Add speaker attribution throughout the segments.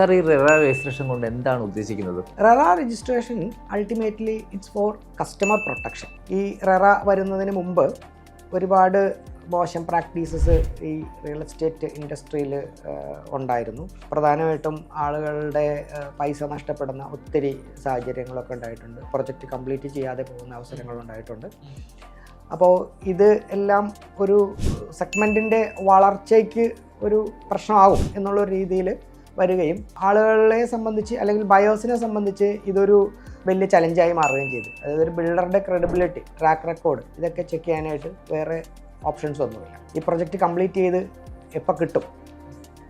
Speaker 1: Sir, ഈ RERA registration കൊണ്ട് എന്താണ് ഉദ്ദേശിക്കുന്നത്?
Speaker 2: RERA registration ultimately it's for customer protection. ഈ റെറ വരുന്നതിന് മുമ്പ് ഒരുപാട് മോശം പ്രാക്ടീസസ് ഈ റിയൽ എസ്റ്റേറ്റ് ഇൻഡസ്ട്രിയിൽ ഉണ്ടായിരുന്നു. പ്രധാനമായിട്ടും ആളുകളുടെ പൈസ നഷ്ടപ്പെടുന്ന ഒത്തിരി സാഹചര്യങ്ങളൊക്കെ ഉണ്ടായിട്ടുണ്ട്. പ്രൊജക്റ്റ് കംപ്ലീറ്റ് ചെയ്യാതെ പോകുന്ന അവസരങ്ങളുണ്ടായിട്ടുണ്ട്. അപ്പോൾ ഇത് എല്ലാം ഒരു സെഗ്മെൻറ്റിൻ്റെ വളർച്ചയ്ക്ക് ഒരു പ്രശ്നമാകും എന്നുള്ള രീതിയിൽ വരികയും ആളുകളെ സംബന്ധിച്ച് അല്ലെങ്കിൽ ബയേഴ്സിനെ സംബന്ധിച്ച് ഇതൊരു വലിയ ചലഞ്ചായി മാറുകയും ചെയ്തു. അതായത് ഒരു ബിൽഡറുടെ ക്രെഡിബിലിറ്റി, ട്രാക്ക് റെക്കോർഡ് ഇതൊക്കെ ചെക്ക് ചെയ്യാനായിട്ട് വേറെ ഓപ്ഷൻസ് ഒന്നുമില്ല. ഈ പ്രൊജക്റ്റ് കംപ്ലീറ്റ് ചെയ്ത് എപ്പോൾ കിട്ടും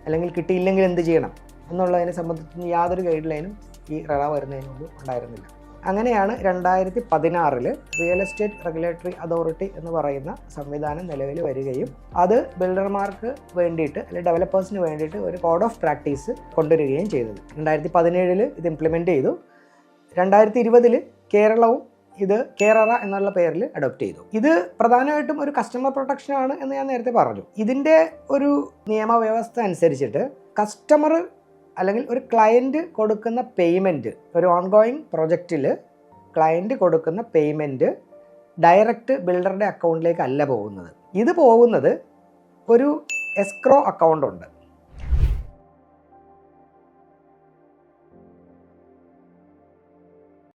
Speaker 2: അല്ലെങ്കിൽ കിട്ടിയില്ലെങ്കിൽ എന്ത് ചെയ്യണം എന്നുള്ളതിനെ സംബന്ധിച്ച് യാതൊരു ഗൈഡ് ലൈനും ഈ റെറ വരുന്നതിന് മുമ്പ് ഉണ്ടായിരുന്നില്ല. അങ്ങനെയാണ് 2016 റിയൽ എസ്റ്റേറ്റ് റെഗുലേറ്ററി അതോറിറ്റി എന്ന് പറയുന്ന സംവിധാനം നിലവിൽ വരികയും അത് ബിൽഡർമാർക്ക് വേണ്ടിയിട്ട് അല്ലെങ്കിൽ ഡെവലപ്പേഴ്സിന് വേണ്ടിയിട്ട് ഒരു കോഡ് ഓഫ് പ്രാക്ടീസ് കൊണ്ടുവരികയും ചെയ്തത്. 2017 ഇത് ഇംപ്ലിമെൻ്റ് ചെയ്തു. 2020 കേരളവും ഇത് കേരള എന്നുള്ള പേരിൽ അഡോപ്റ്റ് ചെയ്തു. ഇത് പ്രധാനമായിട്ടും ഒരു കസ്റ്റമർ പ്രൊട്ടക്ഷൻ ആണ് എന്ന് ഞാൻ നേരത്തെ പറഞ്ഞു. ഇതിൻ്റെ ഒരു നിയമവ്യവസ്ഥ അനുസരിച്ചിട്ട് കസ്റ്റമർ അല്ലെങ്കിൽ ഒരു ക്ലയൻറ്റ് കൊടുക്കുന്ന പേയ്മെൻറ്റ്, ഒരു ഓൺഗോയിങ് പ്രൊജക്റ്റിൽ ക്ലയൻറ്റ് കൊടുക്കുന്ന പേയ്മെൻറ്റ് ഡയറക്റ്റ് ബിൽഡറുടെ അക്കൗണ്ടിലേക്ക് അല്ല പോകുന്നത്. ഇത് പോകുന്നത് ഒരു എസ്ക്രോ അക്കൗണ്ട് ഉണ്ട്.